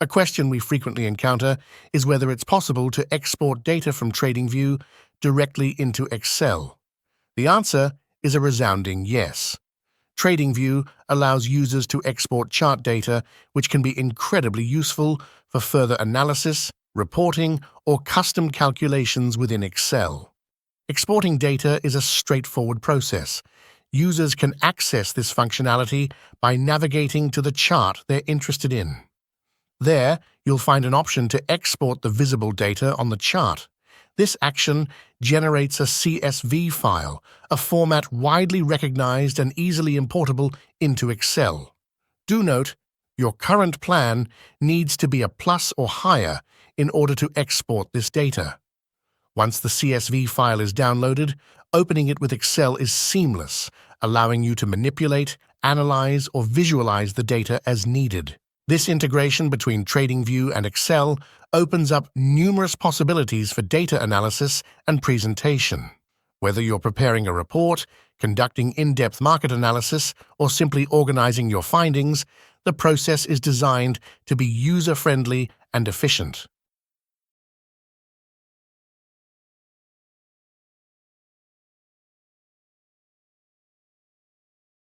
A question we frequently encounter is whether it's possible to export data from TradingView directly into Excel. The answer is a resounding yes. TradingView allows users to export chart data, which can be incredibly useful for further analysis, reporting, or custom calculations within Excel. Exporting data is a straightforward process. Users can access this functionality by navigating to the chart they're interested in. There, you'll find an option to export the visible data on the chart. This action generates a CSV file, a format widely recognized and easily importable into Excel. Do note, your current plan needs to be a plus or higher in order to export this data. Once the CSV file is downloaded, opening it with Excel is seamless, allowing you to manipulate, analyze, or visualize the data as needed. This integration between TradingView and Excel opens up numerous possibilities for data analysis and presentation. Whether you're preparing a report, conducting in-depth market analysis, or simply organizing your findings, the process is designed to be user-friendly and efficient.